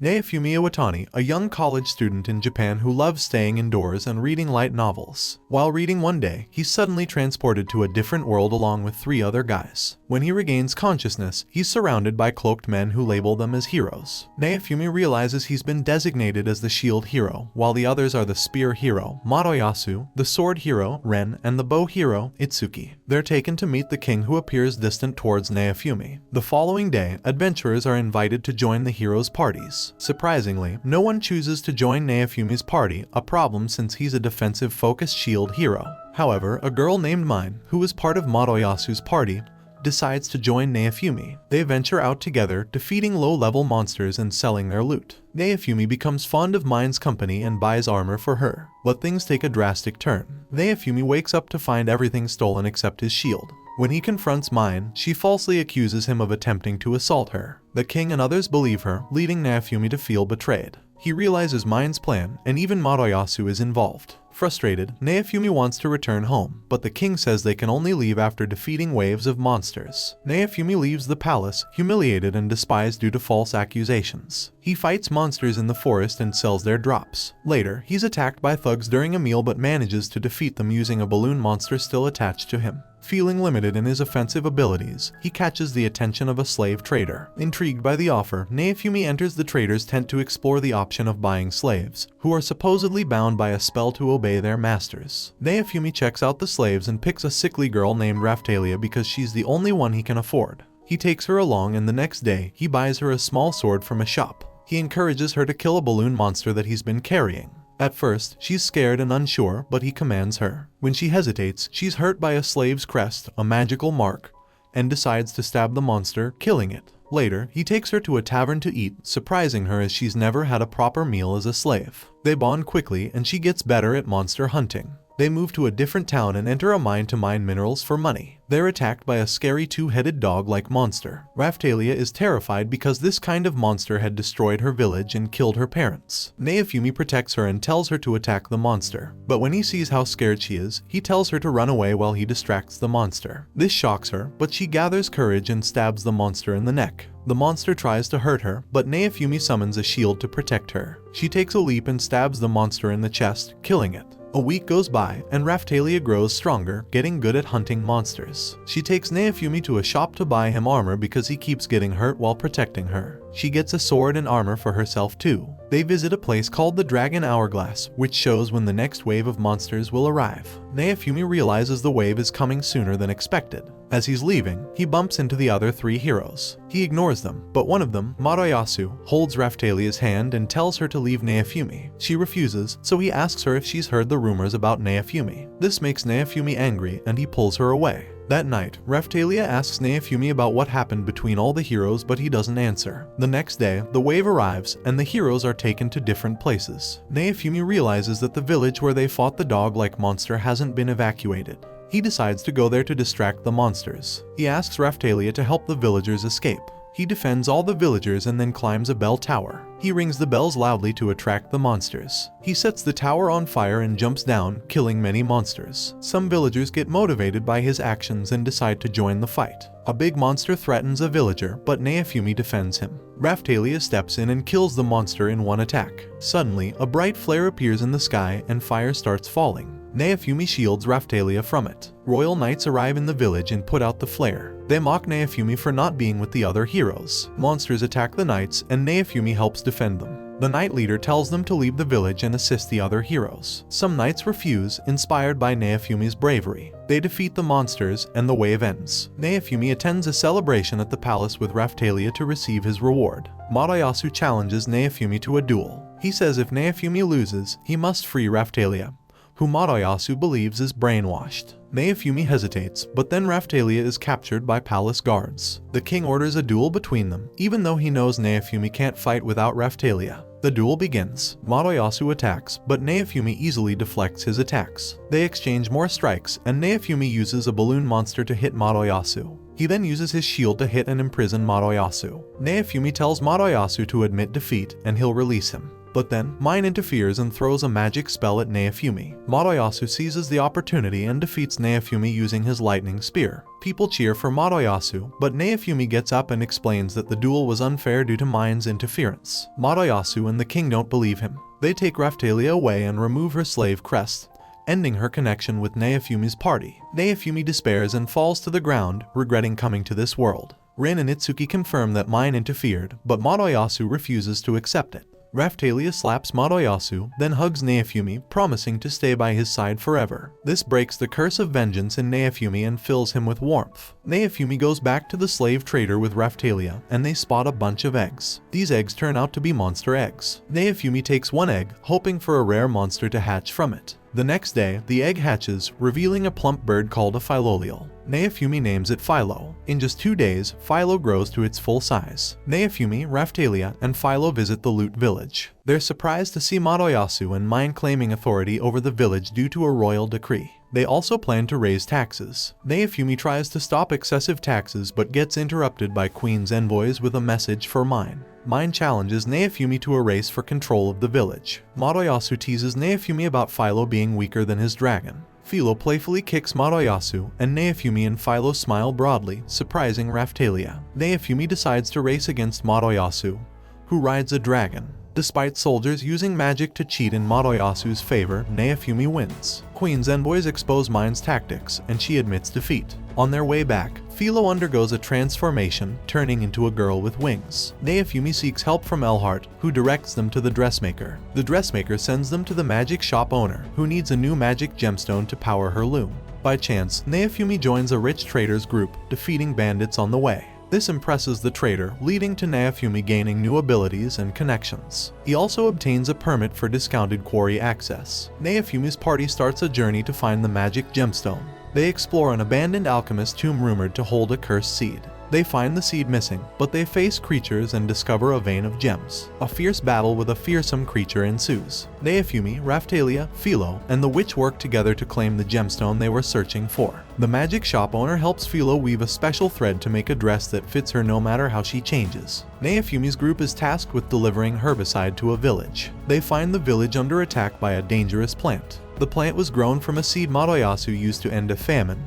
Naofumi Iwatani, a young college student in Japan who loves staying indoors and reading light novels. While reading one day, he's suddenly transported to a different world along with 3 other guys. When he regains consciousness, he's surrounded by cloaked men who label them as heroes. Naofumi realizes he's been designated as the shield hero, while the others are the spear hero, Matoyasu, the sword hero, Ren, and the bow hero, Itsuki. They're taken to meet the king, who appears distant towards Naofumi. The following day, adventurers are invited to join the heroes' parties. Surprisingly, no one chooses to join Naofumi's party, a problem since he's a defensive-focused shield hero. However, a girl named Mine, who is part of Matoyasu's party, decides to join Naofumi. They venture out together, defeating low-level monsters and selling their loot. Naofumi becomes fond of Mine's company and buys armor for her. But things take a drastic turn. Naofumi wakes up to find everything stolen except his shield. When he confronts Mine, she falsely accuses him of attempting to assault her. The king and others believe her, leading Naofumi to feel betrayed. He realizes Mine's plan, and even Matoyasu is involved. Frustrated, Naofumi wants to return home, but the king says they can only leave after defeating waves of monsters. Naofumi leaves the palace, humiliated and despised due to false accusations. He fights monsters in the forest and sells their drops. Later, he's attacked by thugs during a meal but manages to defeat them using a balloon monster still attached to him. Feeling limited in his offensive abilities, he catches the attention of a slave trader. Intrigued by the offer, Naofumi enters the trader's tent to explore the option of buying slaves, who are supposedly bound by a spell to obey their masters. Naofumi checks out the slaves and picks a sickly girl named Raphtalia because she's the only one he can afford. He takes her along, and the next day, he buys her a small sword from a shop. He encourages her to kill a balloon monster that he's been carrying. At first, she's scared and unsure, but he commands her. When she hesitates, she's hurt by a slave's crest, a magical mark, and decides to stab the monster, killing it. Later, he takes her to a tavern to eat, surprising her as she's never had a proper meal as a slave. They bond quickly, and she gets better at monster hunting. They move to a different town and enter a mine to mine minerals for money. They're attacked by a scary 2-headed dog-like monster. Raphtalia is terrified because this kind of monster had destroyed her village and killed her parents. Naofumi protects her and tells her to attack the monster. But when he sees how scared she is, he tells her to run away while he distracts the monster. This shocks her, but she gathers courage and stabs the monster in the neck. The monster tries to hurt her, but Naofumi summons a shield to protect her. She takes a leap and stabs the monster in the chest, killing it. A week goes by, and Raphtalia grows stronger, getting good at hunting monsters. She takes Naofumi to a shop to buy him armor because he keeps getting hurt while protecting her. She gets a sword and armor for herself too. They visit a place called the Dragon Hourglass, which shows when the next wave of monsters will arrive. Naofumi realizes the wave is coming sooner than expected. As he's leaving, he bumps into the other 3 heroes. He ignores them, but one of them, Matoyasu, holds Raphtalia's hand and tells her to leave Naofumi. She refuses, so he asks her if she's heard the rumors about Naofumi. This makes Naofumi angry, and he pulls her away. That night, Raphtalia asks Naofumi about what happened between all the heroes, but he doesn't answer. The next day, the wave arrives, and the heroes are taken to different places. Naofumi realizes that the village where they fought the dog-like monster hasn't been evacuated. He decides to go there to distract the monsters. He asks Raphtalia to help the villagers escape. He defends all the villagers and then climbs a bell tower. He rings the bells loudly to attract the monsters. He sets the tower on fire and jumps down, killing many monsters. Some villagers get motivated by his actions and decide to join the fight. A big monster threatens a villager, but Naofumi defends him. Raphtalia steps in and kills the monster in one attack. Suddenly, a bright flare appears in the sky and fire starts falling. Naofumi shields Raphtalia from it. Royal knights arrive in the village and put out the flare. They mock Naofumi for not being with the other heroes. Monsters attack the knights, and Naofumi helps defend them. The knight leader tells them to leave the village and assist the other heroes. Some knights refuse, inspired by Naofumi's bravery. They defeat the monsters, and the wave ends. Naofumi attends a celebration at the palace with Raphtalia to receive his reward. Matoyasu challenges Naofumi to a duel. He says if Naofumi loses, he must free Raphtalia, who Matoyasu believes is brainwashed. Naofumi hesitates, but then Raphtalia is captured by palace guards. The king orders a duel between them, even though he knows Naofumi can't fight without Raphtalia. The duel begins. Matoyasu attacks, but Naofumi easily deflects his attacks. They exchange more strikes, and Naofumi uses a balloon monster to hit Matoyasu. He then uses his shield to hit and imprison Matoyasu. Naofumi tells Matoyasu to admit defeat, and he'll release him. But then, Mine interferes and throws a magic spell at Naofumi. Motoyasu seizes the opportunity and defeats Naofumi using his lightning spear. People cheer for Motoyasu, but Naofumi gets up and explains that the duel was unfair due to Mine's interference. Motoyasu and the king don't believe him. They take Raphtalia away and remove her slave crest, ending her connection with Naofumi's party. Naofumi despairs and falls to the ground, regretting coming to this world. Rin and Itsuki confirm that Mine interfered, but Motoyasu refuses to accept it. Raphtalia slaps Motoyasu, then hugs Naofumi, promising to stay by his side forever. This breaks the curse of vengeance in Naofumi and fills him with warmth. Naofumi goes back to the slave trader with Raphtalia, and they spot a bunch of eggs. These eggs turn out to be monster eggs. Naofumi takes one egg, hoping for a rare monster to hatch from it. The next day, the egg hatches, revealing a plump bird called a philolial. Naofumi names it Philo. In just 2 days, Philo grows to its full size. Naofumi, Raphtalia, and Philo visit the Loot village. They're surprised to see Motoyasu and Mine claiming authority over the village due to a royal decree. They also plan to raise taxes. Naofumi tries to stop excessive taxes but gets interrupted by Queen's envoys with a message for Mine. Mine challenges Naofumi to a race for control of the village. Motoyasu teases Naofumi about Philo being weaker than his dragon. Philo playfully kicks Motoyasu, and Naofumi and Philo smile broadly, surprising Raphtalia. Naofumi decides to race against Motoyasu, who rides a dragon. Despite soldiers using magic to cheat in Motoyasu's favor, Naofumi wins. Queen's envoys expose Mine's tactics, and she admits defeat. On their way back, Philo undergoes a transformation, turning into a girl with wings. Naofumi seeks help from Elhart, who directs them to the dressmaker. The dressmaker sends them to the magic shop owner, who needs a new magic gemstone to power her loom. By chance, Naofumi joins a rich traders group, defeating bandits on the way. This impresses the trader, leading to Naofumi gaining new abilities and connections. He also obtains a permit for discounted quarry access. Naofumi's party starts a journey to find the magic gemstone. They explore an abandoned alchemist tomb rumored to hold a cursed seed. They find the seed missing, but they face creatures and discover a vein of gems. A fierce battle with a fearsome creature ensues. Naofumi, Raphtalia, Philo, and the witch work together to claim the gemstone they were searching for. The magic shop owner helps Philo weave a special thread to make a dress that fits her no matter how she changes. Naofumi's group is tasked with delivering herbicide to a village. They find the village under attack by a dangerous plant. The plant was grown from a seed Motoyasu used to end a famine,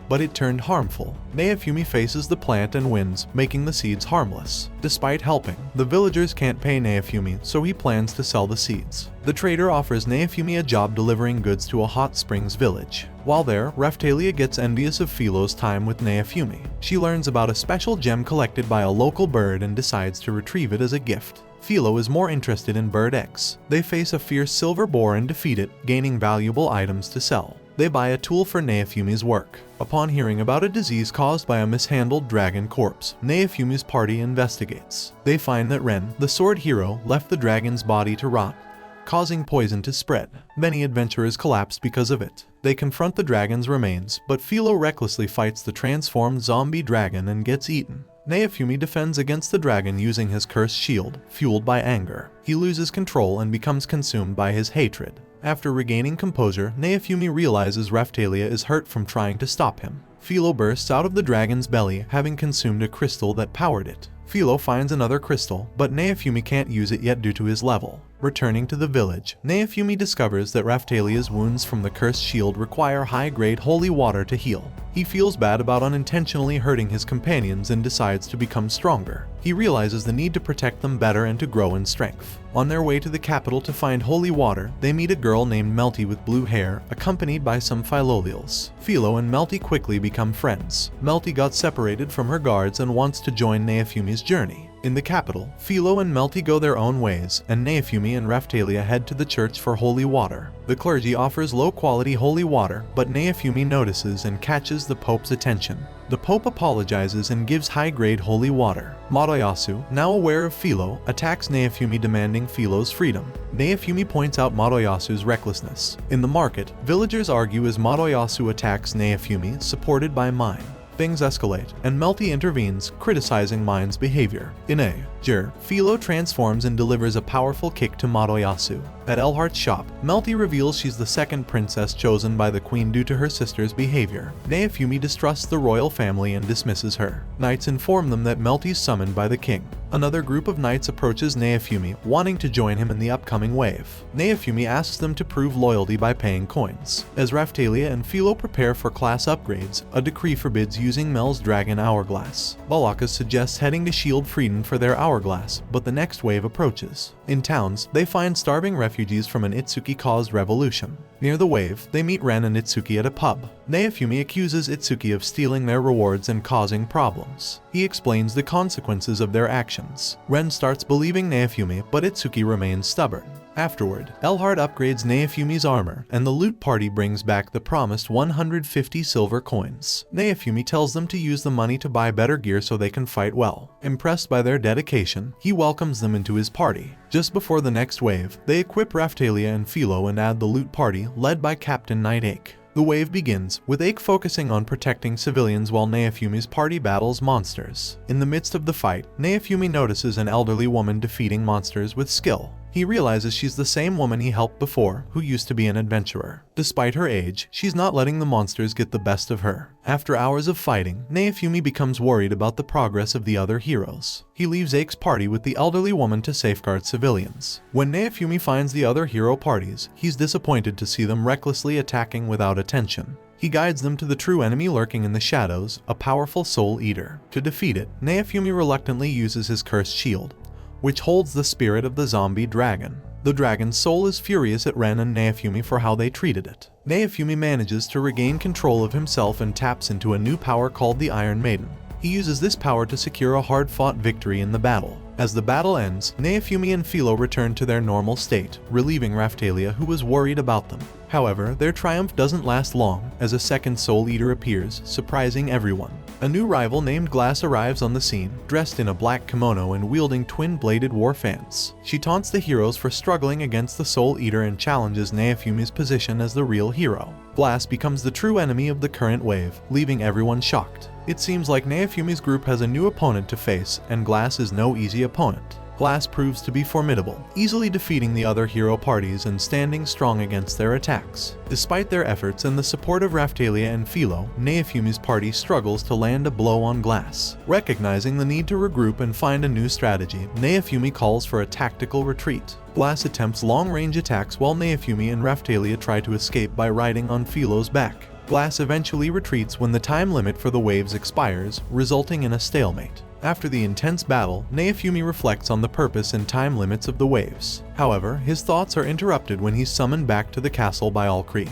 but it turned harmful. Naofumi faces the plant and wins, making the seeds harmless. Despite helping, the villagers can't pay Naofumi, so he plans to sell the seeds. The trader offers Naofumi a job delivering goods to a hot springs village. While there, Raphtalia gets envious of Philo's time with Naofumi. She learns about a special gem collected by a local bird and decides to retrieve it as a gift. Philo is more interested in bird eggs. They face a fierce silver boar and defeat it, gaining valuable items to sell. They buy a tool for Naofumi's work. Upon hearing about a disease caused by a mishandled dragon corpse, Naofumi's party investigates. They find that Ren, the sword hero, left the dragon's body to rot, causing poison to spread. Many adventurers collapse because of it. They confront the dragon's remains, but Philo recklessly fights the transformed zombie dragon and gets eaten. Naofumi defends against the dragon using his cursed shield, fueled by anger. He loses control and becomes consumed by his hatred. After regaining composure, Naofumi realizes Raphtalia is hurt from trying to stop him. Philo bursts out of the dragon's belly, having consumed a crystal that powered it. Philo finds another crystal, but Naofumi can't use it yet due to his level. Returning to the village, Naofumi discovers that Raphtalia's wounds from the cursed shield require high-grade holy water to heal. He feels bad about unintentionally hurting his companions and decides to become stronger. He realizes the need to protect them better and to grow in strength. On their way to the capital to find holy water, they meet a girl named Melty with blue hair, accompanied by some philolials. Philo and Melty quickly become friends. Melty got separated from her guards and wants to join Naofumi's journey. In the capital, Philo and Melty go their own ways, and Naofumi and Raphtalia head to the church for holy water. The clergy offers low-quality holy water, but Naofumi notices and catches the Pope's attention. The Pope apologizes and gives high-grade holy water. Motoyasu, now aware of Philo, attacks Naofumi demanding Philo's freedom. Naofumi points out Motoyasu's recklessness. In the market, villagers argue as Motoyasu attacks Naofumi, supported by Mine. Things escalate, and Melty intervenes, criticizing Mine's behavior. In a Philo transforms and delivers a powerful kick to Motoyasu. At Elhart's shop, Melty reveals she's the second princess chosen by the queen due to her sister's behavior. Naofumi distrusts the royal family and dismisses her. Knights inform them that Melty's summoned by the king. Another group of knights approaches Naofumi, wanting to join him in the upcoming wave. Naofumi asks them to prove loyalty by paying coins. As Raphtalia and Philo prepare for class upgrades, a decree forbids using Mel's dragon hourglass. Balaka suggests heading to Shield Frieden for their hourglass, but the next wave approaches. In towns, they find starving refugees from an Itsuki-caused revolution. Near the wave, they meet Ren and Itsuki at a pub. Naofumi accuses Itsuki of stealing their rewards and causing problems. He explains the consequences of their actions. Ren starts believing Naofumi, but Itsuki remains stubborn. Afterward, Elhart upgrades Naofumi's armor, and the loot party brings back the promised 150 silver coins. Naofumi tells them to use the money to buy better gear so they can fight well. Impressed by their dedication, he welcomes them into his party. Just before the next wave, they equip Raphtalia and Philo and add the loot party, led by Captain Knight Ake. The wave begins, with Ake focusing on protecting civilians while Naofumi's party battles monsters. In the midst of the fight, Naofumi notices an elderly woman defeating monsters with skill. He realizes she's the same woman he helped before, who used to be an adventurer. Despite her age, she's not letting the monsters get the best of her. After hours of fighting, Naofumi becomes worried about the progress of the other heroes. He leaves Ake's party with the elderly woman to safeguard civilians. When Naofumi finds the other hero parties, he's disappointed to see them recklessly attacking without attention. He guides them to the true enemy lurking in the shadows, a powerful soul eater. To defeat it, Naofumi reluctantly uses his cursed shield, which holds the spirit of the zombie dragon. The dragon's soul is furious at Ren and Naofumi for how they treated it. Naofumi manages to regain control of himself and taps into a new power called the Iron Maiden. He uses this power to secure a hard-fought victory in the battle. As the battle ends, Naofumi and Philo return to their normal state, relieving Raphtalia, who was worried about them. However, their triumph doesn't last long, as a second Soul Eater appears, surprising everyone. A new rival named Glass arrives on the scene, dressed in a black kimono and wielding twin-bladed war fans. She taunts the heroes for struggling against the Soul Eater and challenges Naofumi's position as the real hero. Glass becomes the true enemy of the current wave, leaving everyone shocked. It seems like Naofumi's group has a new opponent to face, and Glass is no easy opponent. Glass proves to be formidable, easily defeating the other hero parties and standing strong against their attacks. Despite their efforts and the support of Raphtalia and Philo, Naofumi's party struggles to land a blow on Glass. Recognizing the need to regroup and find a new strategy, Naofumi calls for a tactical retreat. Glass attempts long-range attacks while Naofumi and Raphtalia try to escape by riding on Philo's back. Glass eventually retreats when the time limit for the waves expires, resulting in a stalemate. After the intense battle, Naofumi reflects on the purpose and time limits of the waves. However, his thoughts are interrupted when he's summoned back to the castle by Alkri,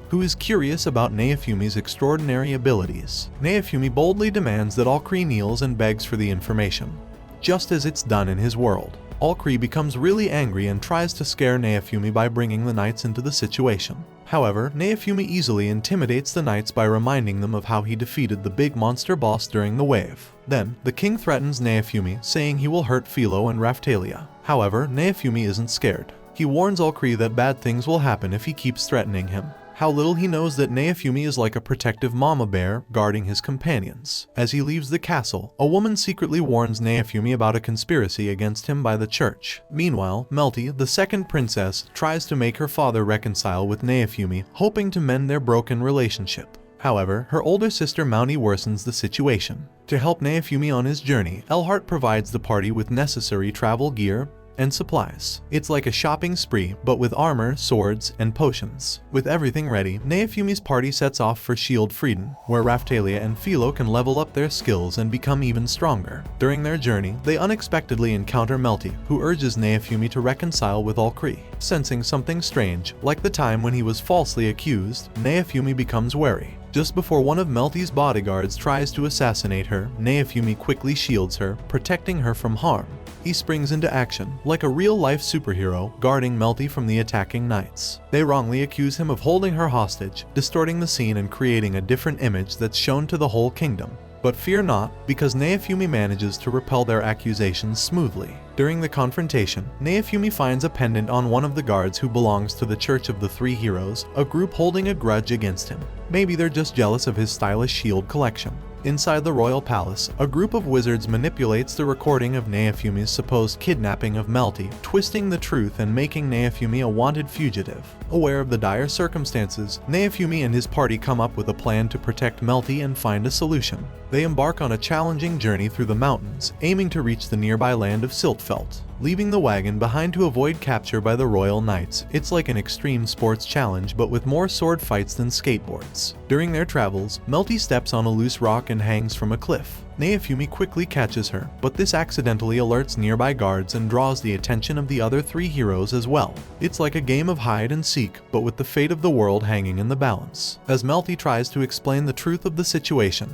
who is curious about Naofumi's extraordinary abilities. Naofumi boldly demands that Alkri kneels and begs for the information, just as it's done in his world. Alkri becomes really angry and tries to scare Naofumi by bringing the knights into the situation. However, Naofumi easily intimidates the knights by reminding them of how he defeated the big monster boss during the wave. Then, the king threatens Naofumi, saying he will hurt Philo and Raphtalia. However, Naofumi isn't scared. He warns Alkri that bad things will happen if he keeps threatening him. How little he knows that Naofumi is like a protective mama bear guarding his companions. As he leaves the castle, a woman secretly warns Naofumi about a conspiracy against him by the church. Meanwhile, Melty, the second princess, tries to make her father reconcile with Naofumi, hoping to mend their broken relationship. However, her older sister Mounty worsens the situation. To help Naofumi on his journey, Elhart provides the party with necessary travel gear and supplies. It's like a shopping spree, but with armor, swords, and potions. With everything ready, Naofumi's party sets off for Shield Frieden, where Raphtalia and Philo can level up their skills and become even stronger. During their journey, they unexpectedly encounter Melty, who urges Naofumi to reconcile with Alkri. Sensing something strange, like the time when he was falsely accused, Naofumi becomes wary. Just before one of Melty's bodyguards tries to assassinate her, Naofumi quickly shields her, protecting her from harm. He springs into action, like a real-life superhero, guarding Melty from the attacking knights. They wrongly accuse him of holding her hostage, distorting the scene and creating a different image that's shown to the whole kingdom. But fear not, because Naofumi manages to repel their accusations smoothly. During the confrontation, Naofumi finds a pendant on one of the guards who belongs to the Church of the Three Heroes, a group holding a grudge against him. Maybe they're just jealous of his stylish shield collection. Inside the royal palace, a group of wizards manipulates the recording of Neofumi's supposed kidnapping of Melty, twisting the truth and making Neofumi a wanted fugitive. Aware of the dire circumstances, Neofumi and his party come up with a plan to protect Melty and find a solution. They embark on a challenging journey through the mountains, aiming to reach the nearby land of Siltfelt. Leaving the wagon behind to avoid capture by the royal knights, it's like an extreme sports challenge but with more sword fights than skateboards. During their travels, Melty steps on a loose rock and hangs from a cliff. Neofumi quickly catches her, but this accidentally alerts nearby guards and draws the attention of the other three heroes as well. It's like a game of hide and seek, but with the fate of the world hanging in the balance. As Melty tries to explain the truth of the situation,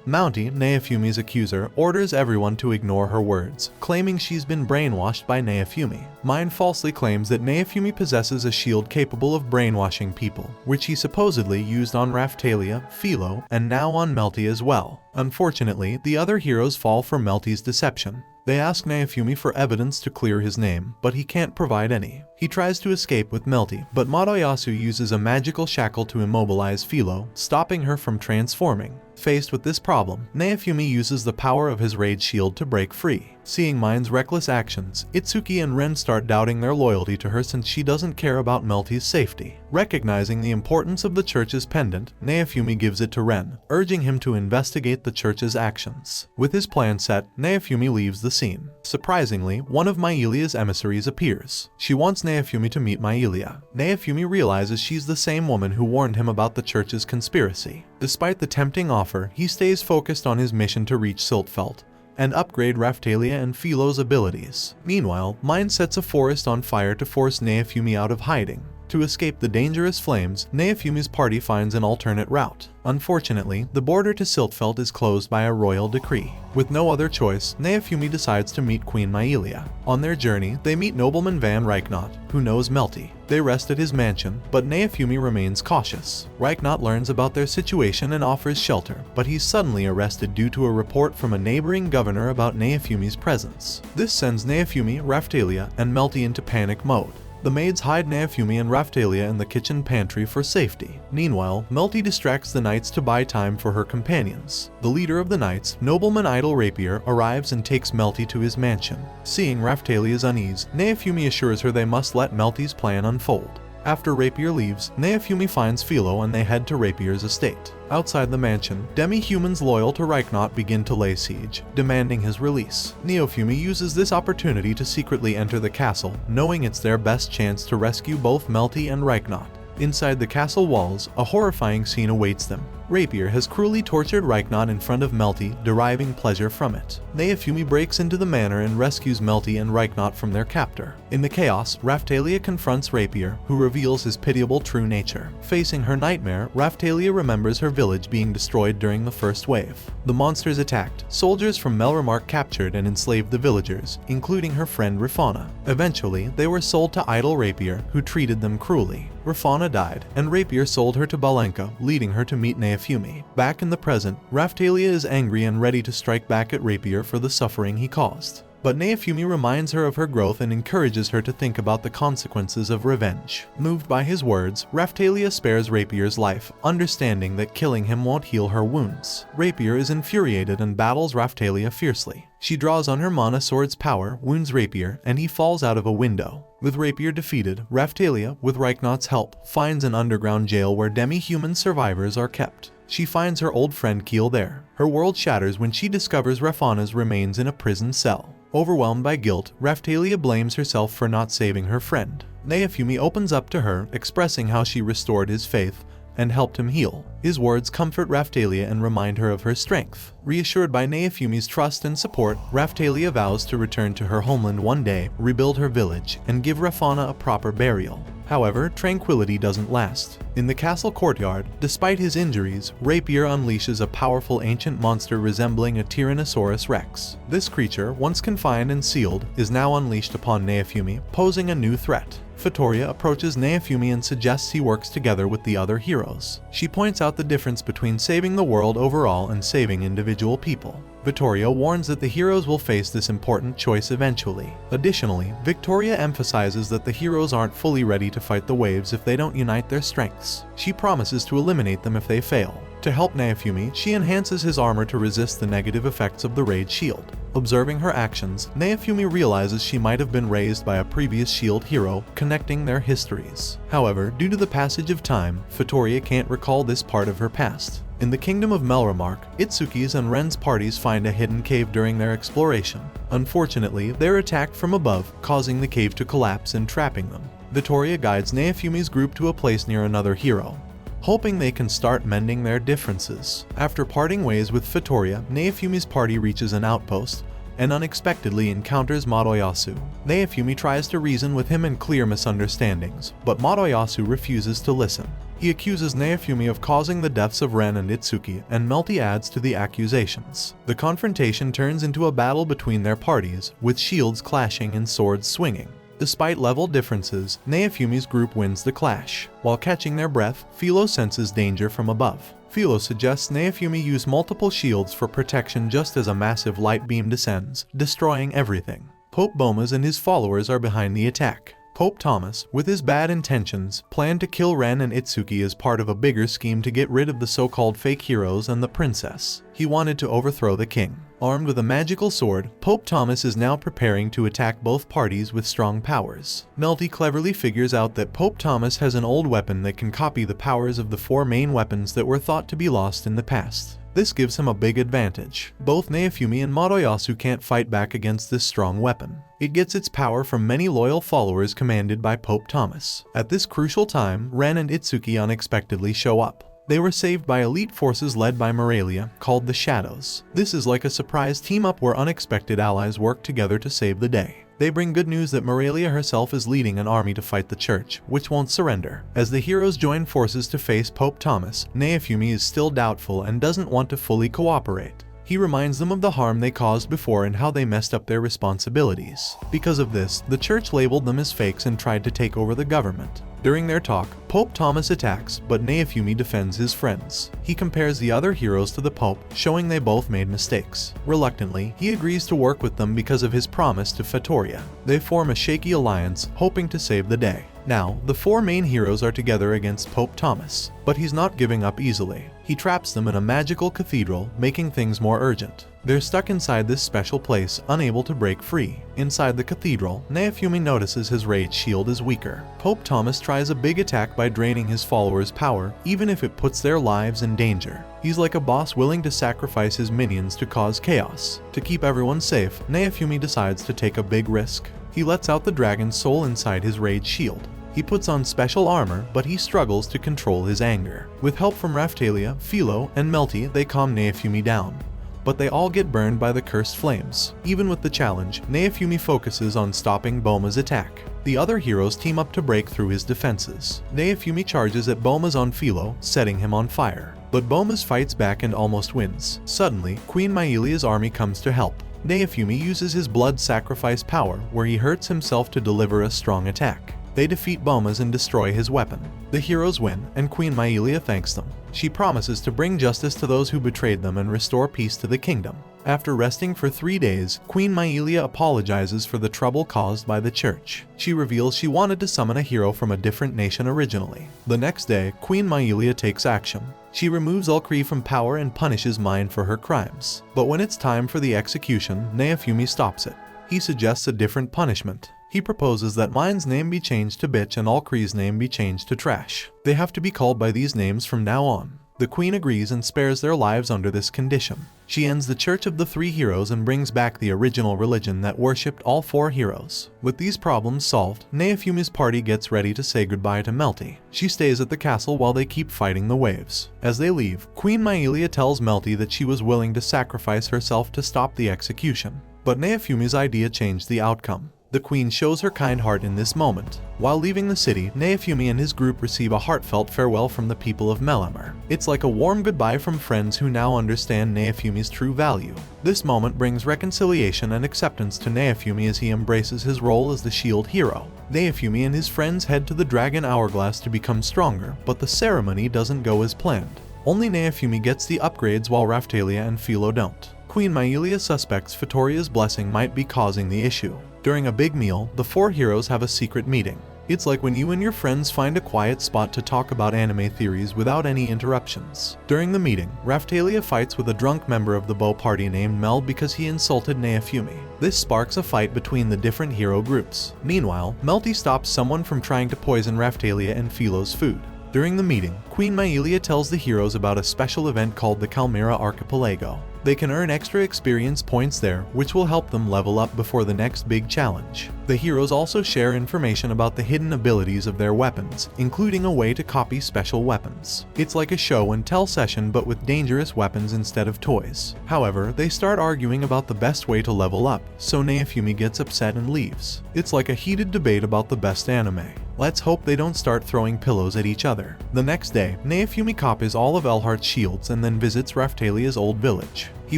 Mounty, Neofumi's accuser, orders everyone to ignore her words, claiming she's been brainwashed by Neofumi. Mine falsely claims that Neofumi possesses a shield capable of brainwashing people, which he supposedly used on Raphtalia, Philo, and now on Melty as well. Unfortunately, the other heroes fall for Melty's deception. They ask Neofumi for evidence to clear his name, but he can't provide any. He tries to escape with Melty, but Madoyasu uses a magical shackle to immobilize Philo, stopping her from transforming. Faced with this problem, Neofumi uses the power of his Rage Shield to break free. Seeing Mine's reckless actions, Itsuki and Ren start doubting their loyalty to her since she doesn't care about Melty's safety. Recognizing the importance of the church's pendant, Neofumi gives it to Ren, urging him to investigate the church's actions. With his plan set, Neofumi leaves the scene. Surprisingly, one of Myelia's emissaries appears. She wants Neofumi to meet Myelia. Neofumi realizes she's the same woman who warned him about the church's conspiracy. Despite the tempting offer, he stays focused on his mission to reach Siltfelt and upgrade Raphtalia and Philo's abilities. Meanwhile, Mine sets a forest on fire to force Neofumi out of hiding. To escape the dangerous flames, Neofumi's party finds an alternate route. Unfortunately, the border to Siltfelt is closed by a royal decree. With no other choice, Neofumi decides to meet Queen Myelia. On their journey, they meet nobleman Van Reichnot, who knows Melty. They rest at his mansion, but Neofumi remains cautious. Reichnot learns about their situation and offers shelter, but he's suddenly arrested due to a report from a neighboring governor about Neofumi's presence. This sends Neofumi, Raphtalia, and Melty into panic mode. The maids hide Neofumi and Raphtalia in the kitchen pantry for safety. Meanwhile, Melty distracts the knights to buy time for her companions. The leader of the knights, nobleman Idle Rapier, arrives and takes Melty to his mansion. Seeing Raphtalia's unease, Neofumi assures her they must let Melty's plan unfold. After Rapier leaves, Neofumi finds Philo and they head to Rapier's estate. Outside the mansion, demi-humans loyal to Reichnot begin to lay siege, demanding his release. Neofumi uses this opportunity to secretly enter the castle, knowing it's their best chance to rescue both Melty and Reichnot. Inside the castle walls, a horrifying scene awaits them. Rapier has cruelly tortured Reichnot in front of Melty, deriving pleasure from it. Neofumi breaks into the manor and rescues Melty and Reichnot from their captor. In the chaos, Raphtalia confronts Rapier, who reveals his pitiable true nature. Facing her nightmare, Raphtalia remembers her village being destroyed during the first wave. The monsters attacked, soldiers from Melremark captured and enslaved the villagers, including her friend Rifana. Eventually, they were sold to Idle Rapier, who treated them cruelly. Rifana died, and Rapier sold her to Balenka, leading her to meet Neofumi. Back in the present, Raphtalia is angry and ready to strike back at Rapier for the suffering he caused. But Neofumi reminds her of her growth and encourages her to think about the consequences of revenge. Moved by his words, Raphtalia spares Rapier's life, understanding that killing him won't heal her wounds. Rapier is infuriated and battles Raphtalia fiercely. She draws on her mana sword's power, wounds Rapier, and he falls out of a window. With Rapier defeated, Raphtalia, with Reichnot's help, finds an underground jail where demi-human survivors are kept. She finds her old friend Keel there. Her world shatters when she discovers Rafana's remains in a prison cell. Overwhelmed by guilt, Raphtalia blames herself for not saving her friend. Neofumi opens up to her, expressing how she restored his faith and helped him heal. His words comfort Raphtalia and remind her of her strength. Reassured by Neofumi's trust and support, Raphtalia vows to return to her homeland one day, rebuild her village, and give Rafana a proper burial. However, tranquility doesn't last. In the castle courtyard, despite his injuries, Rapier unleashes a powerful ancient monster resembling a Tyrannosaurus Rex. This creature, once confined and sealed, is now unleashed upon Neofumi, posing a new threat. Vittoria approaches Neofumi and suggests he works together with the other heroes. She points out the difference between saving the world overall and saving individual people. Vittoria warns that the heroes will face this important choice eventually. Additionally, Victoria emphasizes that the heroes aren't fully ready to fight the waves if they don't unite their strengths. She promises to eliminate them if they fail. To help Naofumi, she enhances his armor to resist the negative effects of the raid shield. Observing her actions, Naofumi realizes she might have been raised by a previous shield hero, connecting their histories. However, due to the passage of time, Fatoria can't recall this part of her past. In the kingdom of Melramark, Itsuki's and Ren's parties find a hidden cave during their exploration. Unfortunately, they're attacked from above, causing the cave to collapse and trapping them. Fatoria guides Naofumi's group to a place near another hero, hoping they can start mending their differences. After parting ways with Fatoria, Naofumi's party reaches an outpost and unexpectedly encounters Madoyasu. Naofumi tries to reason with him and clear misunderstandings, but Madoyasu refuses to listen. He accuses Naofumi of causing the deaths of Ren and Itsuki, and Melty adds to the accusations. The confrontation turns into a battle between their parties, with shields clashing and swords swinging. Despite level differences, Naofumi's group wins the clash. While catching their breath, Philo senses danger from above. Philo suggests Naofumi use multiple shields for protection just as a massive light beam descends, destroying everything. Pope Bomas and his followers are behind the attack. Pope Thomas, with his bad intentions, planned to kill Ren and Itsuki as part of a bigger scheme to get rid of the so-called fake heroes and the princess. He wanted to overthrow the king. Armed with a magical sword, Pope Thomas is now preparing to attack both parties with strong powers. Melty cleverly figures out that Pope Thomas has an old weapon that can copy the powers of the 4 main weapons that were thought to be lost in the past. This gives him a big advantage. Both Naofumi and Madoyasu can't fight back against this strong weapon. It gets its power from many loyal followers commanded by Pope Thomas. At this crucial time, Ren and Itsuki unexpectedly show up. They were saved by elite forces led by Moralia, called the Shadows. This is like a surprise team-up where unexpected allies work together to save the day. They bring good news that Moralia herself is leading an army to fight the church, which won't surrender. As the heroes join forces to face Pope Thomas, Naofumi is still doubtful and doesn't want to fully cooperate. He reminds them of the harm they caused before and how they messed up their responsibilities. Because of this, the church labeled them as fakes and tried to take over the government. During their talk, Pope Thomas attacks, but Naofumi defends his friends. He compares the other heroes to the Pope, showing they both made mistakes. Reluctantly, he agrees to work with them because of his promise to Fatoria. They form a shaky alliance, hoping to save the day. Now, the 4 main heroes are together against Pope Thomas, but he's not giving up easily. He traps them in a magical cathedral, making things more urgent. They're stuck inside this special place, unable to break free. Inside the cathedral, Naofumi notices his rage shield is weaker. Pope Thomas tries a big attack by draining his followers' power, even if it puts their lives in danger. He's like a boss willing to sacrifice his minions to cause chaos. To keep everyone safe, Naofumi decides to take a big risk. He lets out the dragon's soul inside his rage shield. He puts on special armor, but he struggles to control his anger. With help from Raphtalia, Philo, and Melty, they calm Naofumi down. But they all get burned by the cursed flames. Even with the challenge, Naofumi focuses on stopping Boma's attack. The other heroes team up to break through his defenses. Naofumi charges at Boma's on Philo, setting him on fire. But Boma's fights back and almost wins. Suddenly, Queen Mailia's army comes to help. Naofumi uses his blood sacrifice power, where he hurts himself to deliver a strong attack. They defeat Bomas and destroy his weapon. The heroes win, and Queen Mailia thanks them. She promises to bring justice to those who betrayed them and restore peace to the kingdom. After resting for 3 days, Queen Mailia apologizes for the trouble caused by the church. She reveals she wanted to summon a hero from a different nation originally. The next day, Queen Mailia takes action. She removes Ulcree from power and punishes Mine for her crimes. But when it's time for the execution, Naofumi stops it. He suggests a different punishment. He proposes that Mine's name be changed to Bitch and Ulcree's name be changed to Trash. They have to be called by these names from now on. The queen agrees and spares their lives under this condition. She ends the Church of the 3 Heroes and brings back the original religion that worshipped all 4 heroes. With these problems solved, Naofumi's party gets ready to say goodbye to Melty. She stays at the castle while they keep fighting the waves. As they leave, Queen Mailia tells Melty that she was willing to sacrifice herself to stop the execution. But Naofumi's idea changed the outcome. The queen shows her kind heart in this moment. While leaving the city, Naofumi and his group receive a heartfelt farewell from the people of Melamar. It's like a warm goodbye from friends who now understand Naofumi's true value. This moment brings reconciliation and acceptance to Naofumi as he embraces his role as the shield hero. Naofumi and his friends head to the Dragon Hourglass to become stronger, but the ceremony doesn't go as planned. Only Naofumi gets the upgrades while Raphtalia and Philo don't. Queen Mailia suspects Fatoria's blessing might be causing the issue. During a big meal, the 4 heroes have a secret meeting. It's like when you and your friends find a quiet spot to talk about anime theories without any interruptions. During the meeting, Raphtalia fights with a drunk member of the Bow party named Mel because he insulted Naofumi. This sparks a fight between the different hero groups. Meanwhile, Melty stops someone from trying to poison Raphtalia and Philo's food. During the meeting, Queen Myelia tells the heroes about a special event called the Chimera Archipelago. They can earn extra experience points there, which will help them level up before the next big challenge. The heroes also share information about the hidden abilities of their weapons, including a way to copy special weapons. It's like a show and tell session but with dangerous weapons instead of toys. However, they start arguing about the best way to level up, so Naofumi gets upset and leaves. It's like a heated debate about the best anime. Let's hope they don't start throwing pillows at each other. The next day, Naofumi copies all of Elhart's shields and then visits Raphtalia's old village. He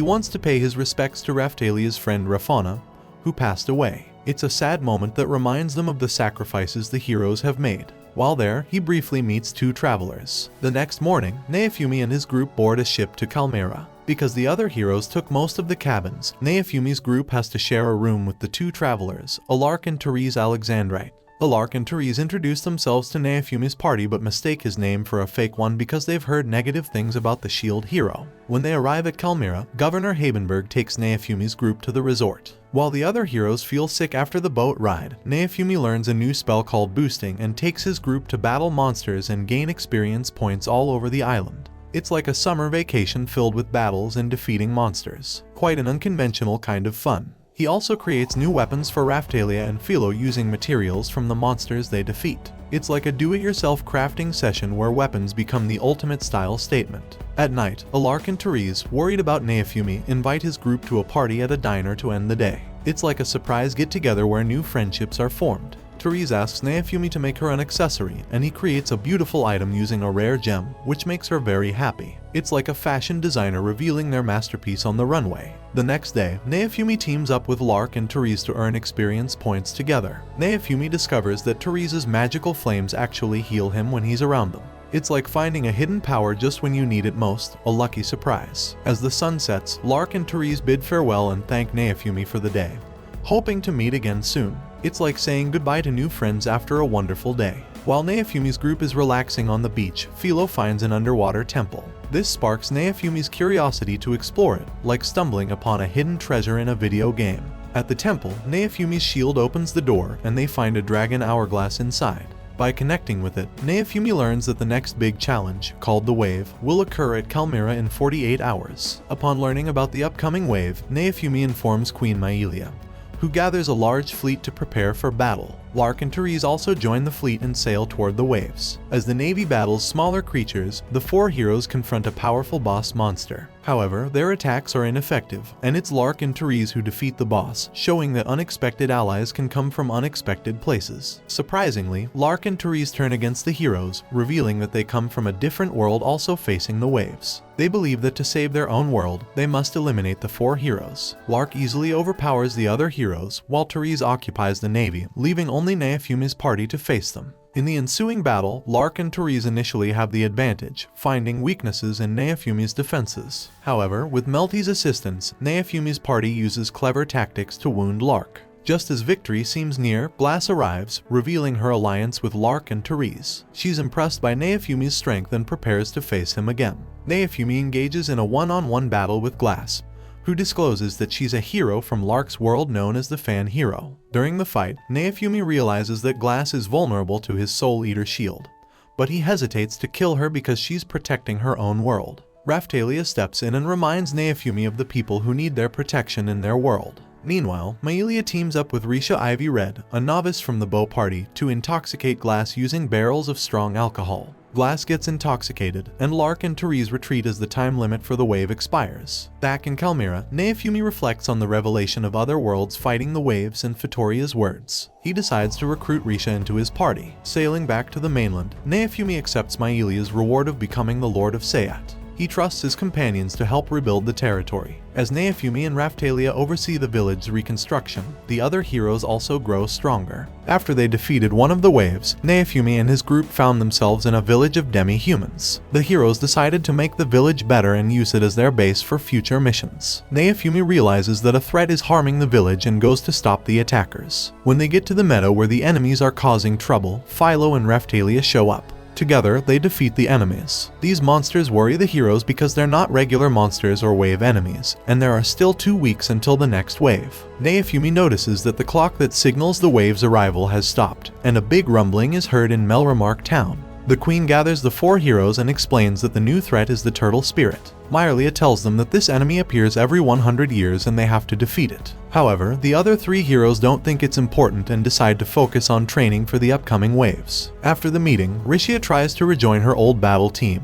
wants to pay his respects to Raphtalia's friend Rafana, who passed away. It's a sad moment that reminds them of the sacrifices the heroes have made. While there, he briefly meets two travelers. The next morning, Naofumi and his group board a ship to Chimera. Because the other heroes took most of the cabins, Naofumi's group has to share a room with the two travelers, Alark and Therese Alexandrite. Alark and Therese introduce themselves to Naofumi's party but mistake his name for a fake one because they've heard negative things about the shield hero. When they arrive at Chimera, Governor Habenberg takes Naofumi's group to the resort. While the other heroes feel sick after the boat ride, Naofumi learns a new spell called Boosting and takes his group to battle monsters and gain experience points all over the island. It's like a summer vacation filled with battles and defeating monsters. Quite an unconventional kind of fun. He also creates new weapons for Raphtalia and Philo using materials from the monsters they defeat. It's like a do-it-yourself crafting session where weapons become the ultimate style statement. At night, Alark and Therese, worried about Naofumi, invite his group to a party at a diner to end the day. It's like a surprise get-together where new friendships are formed. Therese asks Naofumi to make her an accessory, and he creates a beautiful item using a rare gem, which makes her very happy. It's like a fashion designer revealing their masterpiece on the runway. The next day, Naofumi teams up with Lark and Therese to earn experience points together. Naofumi discovers that Therese's magical flames actually heal him when he's around them. It's like finding a hidden power just when you need it most, a lucky surprise. As the sun sets, Lark and Therese bid farewell and thank Naofumi for the day, hoping to meet again soon. It's like saying goodbye to new friends after a wonderful day. While Naofumi's group is relaxing on the beach, Philo finds an underwater temple. This sparks Naofumi's curiosity to explore it, like stumbling upon a hidden treasure in a video game. At the temple, Naofumi's shield opens the door and they find a dragon hourglass inside. By connecting with it, Naofumi learns that the next big challenge, called the Wave, will occur at Chimera in 48 hours. Upon learning about the upcoming wave, Naofumi informs Queen Myelia, who gathers a large fleet to prepare for battle. Lark and Therese also join the fleet and sail toward the waves. As the Navy battles smaller creatures, the four heroes confront a powerful boss monster. However, their attacks are ineffective, and it's Lark and Therese who defeat the boss, showing that unexpected allies can come from unexpected places. Surprisingly, Lark and Therese turn against the heroes, revealing that they come from a different world also facing the waves. They believe that to save their own world, they must eliminate the four heroes. Lark easily overpowers the other heroes, while Therese occupies the Navy, leaving only Naofumi's party to face them. In the ensuing battle, Lark and Therese initially have the advantage, finding weaknesses in Naofumi's defenses. However, with Melty's assistance, Naofumi's party uses clever tactics to wound Lark. Just as victory seems near, Glass arrives, revealing her alliance with Lark and Therese. She's impressed by Naofumi's strength and prepares to face him again. Naofumi engages in a one-on-one battle with Glass, who discloses that she's a hero from Lark's world known as the Fan Hero. During the fight, Naofumi realizes that Glass is vulnerable to his Soul Eater shield, but he hesitates to kill her because she's protecting her own world. Raphtalia steps in and reminds Naofumi of the people who need their protection in their world. Meanwhile, Myelia teams up with Risha Ivy Red, a novice from the Bow party, to intoxicate Glass using barrels of strong alcohol. Glass gets intoxicated, and Lark and Therese retreat as the time limit for the wave expires. Back in Chimera, Naofumi reflects on the revelation of other worlds fighting the waves and Fitoria's words. He decides to recruit Risha into his party. Sailing back to the mainland, Naofumi accepts Myelia's reward of becoming the Lord of Sayat. He trusts his companions to help rebuild the territory. As Naofumi and Raphtalia oversee the village's reconstruction, the other heroes also grow stronger. After they defeated one of the waves, Naofumi and his group found themselves in a village of demi-humans. The heroes decided to make the village better and use it as their base for future missions. Naofumi realizes that a threat is harming the village and goes to stop the attackers. When they get to the meadow where the enemies are causing trouble, Philo and Raphtalia show up. Together, they defeat the enemies. These monsters worry the heroes because they're not regular monsters or wave enemies, and there are still 2 weeks until the next wave. Naofumi notices that the clock that signals the wave's arrival has stopped, and a big rumbling is heard in Melremark town. The queen gathers the 4 heroes and explains that the new threat is the turtle spirit. Myrlia tells them that this enemy appears every 100 years and they have to defeat it. However, the other 3 heroes don't think it's important and decide to focus on training for the upcoming waves. After the meeting, Rishia tries to rejoin her old battle team,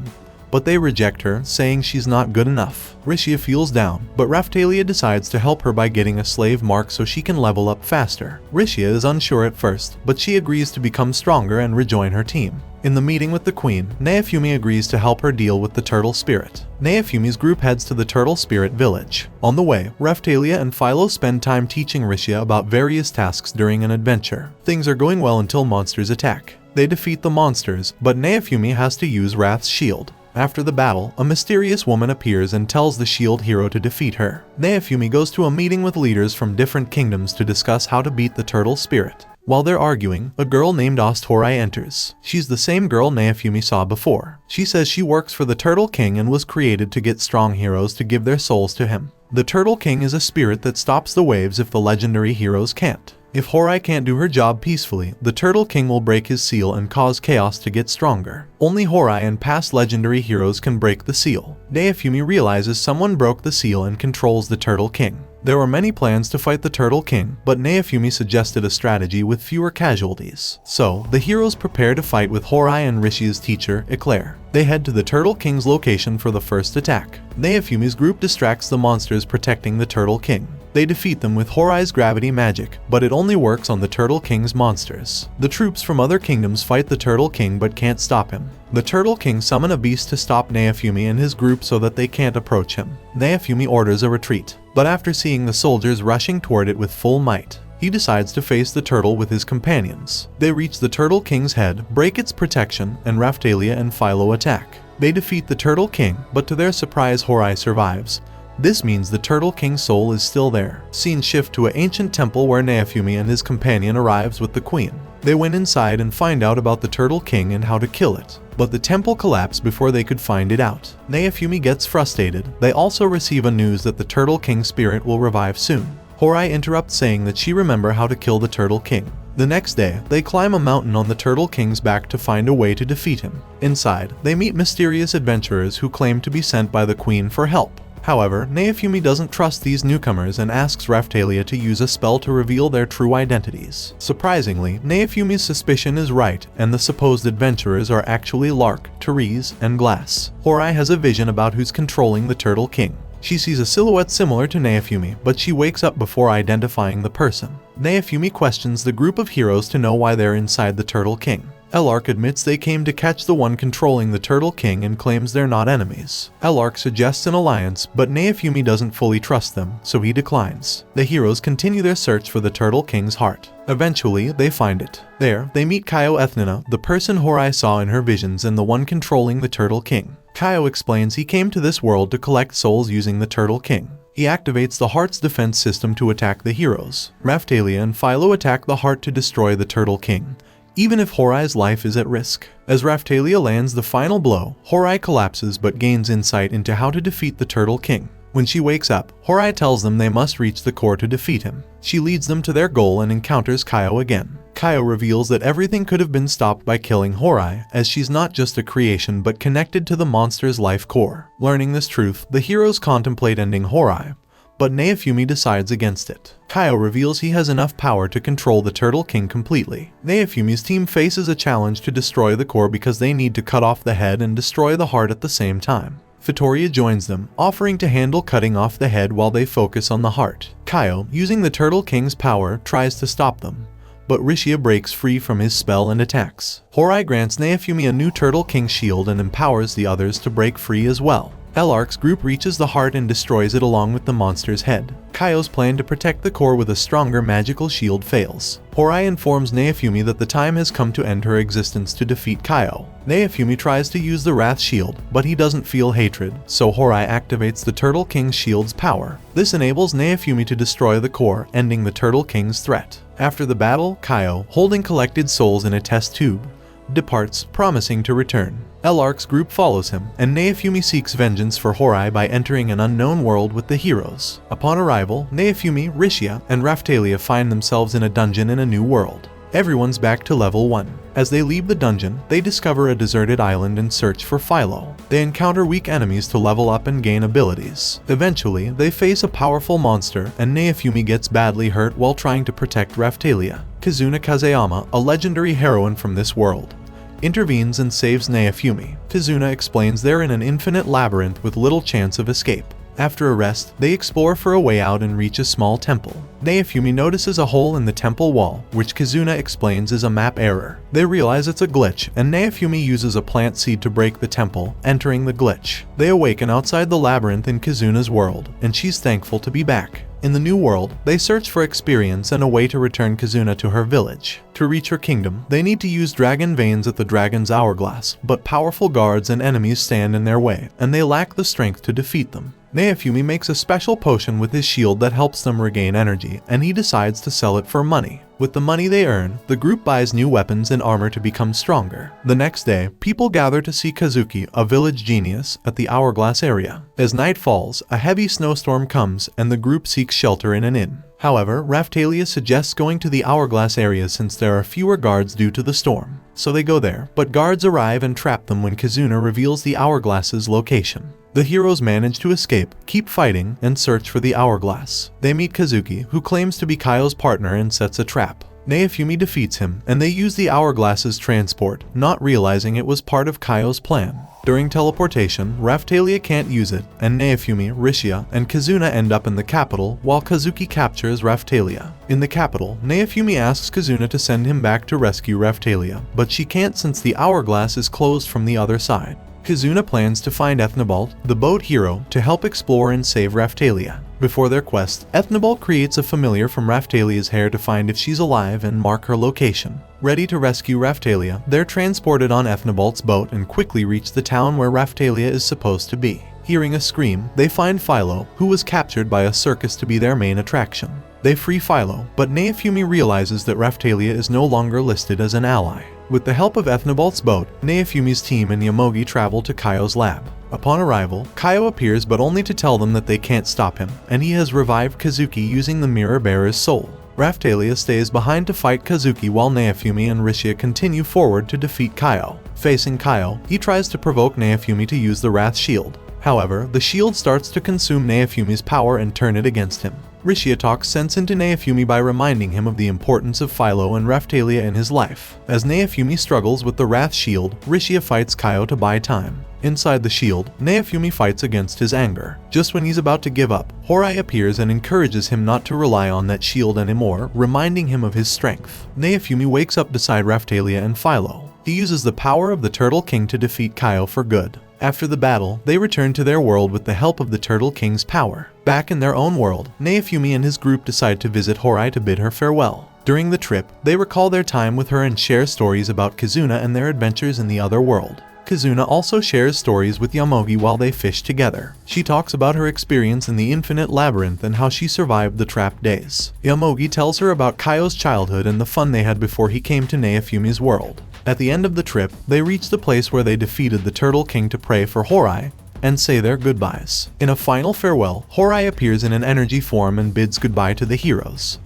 but they reject her, saying she's not good enough. Rishia feels down, but Raphtalia decides to help her by getting a slave mark so she can level up faster. Rishia is unsure at first, but she agrees to become stronger and rejoin her team. In the meeting with the queen, Naofumi agrees to help her deal with the turtle spirit. Naofumi's group heads to the turtle spirit village. On the way, Raphtalia and Philo spend time teaching Rishia about various tasks during an adventure. Things are going well until monsters attack. They defeat the monsters, but Naofumi has to use Wrath's shield. After the battle, a mysterious woman appears and tells the shield hero to defeat her. Naofumi goes to a meeting with leaders from different kingdoms to discuss how to beat the turtle spirit. While they're arguing, a girl named Osthorai enters. She's the same girl Naofumi saw before. She says she works for the Turtle King and was created to get strong heroes to give their souls to him. The Turtle King is a spirit that stops the waves if the legendary heroes can't. If Horai can't do her job peacefully, the Turtle King will break his seal and cause chaos to get stronger. Only Horai and past legendary heroes can break the seal. Naofumi realizes someone broke the seal and controls the Turtle King. There were many plans to fight the Turtle King, but Naofumi suggested a strategy with fewer casualties. So, the heroes prepare to fight with Horai and Rishia's teacher, Eclair. They head to the Turtle King's location for the first attack. Naofumi's group distracts the monsters protecting the Turtle King. They defeat them with Horai's gravity magic, but it only works on the Turtle King's monsters. The troops from other kingdoms fight the Turtle King but can't stop him. The Turtle King summons a beast to stop Naofumi and his group so that they can't approach him. Naofumi orders a retreat, but after seeing the soldiers rushing toward it with full might, he decides to face the turtle with his companions. They reach the Turtle King's head, break its protection, and Raphtalia and Philo attack. They defeat the Turtle King, but to their surprise Horai survives. This means the Turtle King's soul is still there. Scenes shift to an ancient temple where Naofumi and his companion arrives with the queen. They went inside and find out about the Turtle King and how to kill it, but the temple collapsed before they could find it out. Naofumi gets frustrated. They also receive a news that the Turtle King's spirit will revive soon. Horai interrupts saying that she remembers how to kill the Turtle King. The next day, they climb a mountain on the Turtle King's back to find a way to defeat him. Inside, they meet mysterious adventurers who claim to be sent by the queen for help. However, Naofumi doesn't trust these newcomers and asks Raphtalia to use a spell to reveal their true identities. Surprisingly, Naofumi's suspicion is right, and the supposed adventurers are actually Lark, Therese, and Glass. Horai has a vision about who's controlling the Turtle King. She sees a silhouette similar to Naofumi, but she wakes up before identifying the person. Naofumi questions the group of heroes to know why they're inside the Turtle King. Elark admits they came to catch the one controlling the Turtle King and claims they're not enemies. Elark suggests an alliance, but Naofumi doesn't fully trust them, so he declines. The heroes continue their search for the Turtle King's heart. Eventually, they find it. There, they meet Kaio Ethnina, the person Horai saw in her visions and the one controlling the Turtle King. Kaio explains he came to this world to collect souls using the Turtle King. He activates the heart's defense system to attack the heroes. Raphtalia and Philo attack the heart to destroy the Turtle King, even if Horai's life is at risk. As Raphtalia lands the final blow, Horai collapses but gains insight into how to defeat the Turtle King. When she wakes up, Horai tells them they must reach the core to defeat him. She leads them to their goal and encounters Kaio again. Kaio reveals that everything could have been stopped by killing Horai, as she's not just a creation but connected to the monster's life core. Learning this truth, the heroes contemplate ending Horai, but Naofumi decides against it. Kaio reveals he has enough power to control the Turtle King completely. Naofumi's team faces a challenge to destroy the core because they need to cut off the head and destroy the heart at the same time. Fitoria joins them, offering to handle cutting off the head while they focus on the heart. Kaio, using the Turtle King's power, tries to stop them, but Rishia breaks free from his spell and attacks. Horai grants Naofumi a new Turtle King shield and empowers the others to break free as well. Elark's group reaches the heart and destroys it along with the monster's head. Kaio's plan to protect the core with a stronger magical shield fails. Horai informs Naofumi that the time has come to end her existence to defeat Kaio. Naofumi tries to use the Wrath Shield, but he doesn't feel hatred, so Horai activates the Turtle King's shield's power. This enables Naofumi to destroy the core, ending the Turtle King's threat. After the battle, Kaio, holding collected souls in a test tube, departs, promising to return. Elark's group follows him, and Naofumi seeks vengeance for Horai by entering an unknown world with the heroes. Upon arrival, Naofumi, Rishia, and Raphtalia find themselves in a dungeon in a new world. Everyone's back to level 1. As they leave the dungeon, they discover a deserted island and search for Philo. They encounter weak enemies to level up and gain abilities. Eventually, they face a powerful monster, and Naofumi gets badly hurt while trying to protect Raphtalia. Kazuna Kazeyama, a legendary heroine from this world, intervenes and saves Naofumi. Kazuna explains they're in an infinite labyrinth with little chance of escape. After a rest, they explore for a way out and reach a small temple. Naofumi notices a hole in the temple wall, which Kazuna explains is a map error. They realize it's a glitch, and Naofumi uses a plant seed to break the temple, entering the glitch. They awaken outside the labyrinth in Kazuna's world, and she's thankful to be back. In the new world, they search for experience and a way to return Kazuna to her village. To reach her kingdom, they need to use dragon veins at the dragon's hourglass, but powerful guards and enemies stand in their way, and they lack the strength to defeat them. Naofumi makes a special potion with his shield that helps them regain energy, and he decides to sell it for money. With the money they earn, the group buys new weapons and armor to become stronger. The next day, people gather to see Kazuki, a village genius, at the hourglass area. As night falls, a heavy snowstorm comes, and the group seeks shelter in an inn. However, Raphtalia suggests going to the hourglass area since there are fewer guards due to the storm. So they go there, but guards arrive and trap them when Kazuna reveals the hourglass's location. The heroes manage to escape, keep fighting, and search for the hourglass. They meet Kazuki, who claims to be Kaio's partner and sets a trap. Naofumi defeats him, and they use the hourglass's transport, not realizing it was part of Kaio's plan. During teleportation, Raphtalia can't use it, and Naofumi, Rishia, and Kazuna end up in the capital, while Kazuki captures Raphtalia. In the capital, Naofumi asks Kazuna to send him back to rescue Raphtalia, but she can't since the hourglass is closed from the other side. Kazuna plans to find Ethnabalt, the boat hero, to help explore and save Raphtalia. Before their quest, Ethnabalt creates a familiar from Raphtalia's hair to find if she's alive and mark her location. Ready to rescue Raphtalia, they're transported on Ethnabalt's boat and quickly reach the town where Raphtalia is supposed to be. Hearing a scream, they find Philo, who was captured by a circus to be their main attraction. They free Philo, but Naofumi realizes that Raphtalia is no longer listed as an ally. With the help of Ethnabalt's boat, Naofumi's team and Yamogi travel to Kaio's lab. Upon arrival, Kaio appears but only to tell them that they can't stop him, and he has revived Kazuki using the Mirror Bearer's soul. Raphtalia stays behind to fight Kazuki while Naofumi and Rishia continue forward to defeat Kaio. Facing Kaio, he tries to provoke Naofumi to use the Wrath Shield. However, the shield starts to consume Naofumi's power and turn it against him. Rishia talks sense into Naofumi by reminding him of the importance of Philo and Raphtalia in his life. As Naofumi struggles with the Wrath Shield, Rishia fights Kaio to buy time. Inside the shield, Naofumi fights against his anger. Just when he's about to give up, Horai appears and encourages him not to rely on that shield anymore, reminding him of his strength. Naofumi wakes up beside Raphtalia and Philo. He uses the power of the Turtle King to defeat Kaio for good. After the battle, they return to their world with the help of the Turtle King's power. Back in their own world, Naofumi and his group decide to visit Horai to bid her farewell. During the trip, they recall their time with her and share stories about Kazuna and their adventures in the other world. Kazuna also shares stories with Yamogi while they fish together. She talks about her experience in the Infinite Labyrinth and how she survived the trapped days. Yamogi tells her about Kaio's childhood and the fun they had before he came to Naofumi's world. At the end of the trip, they reach the place where they defeated the Turtle King to pray for Horai and say their goodbyes. In a final farewell, Horai appears in an energy form and bids goodbye to the heroes.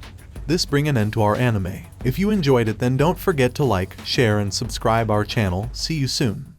This brings an end to our anime. If you enjoyed it, then don't forget to like, share, and subscribe our channel. See you soon.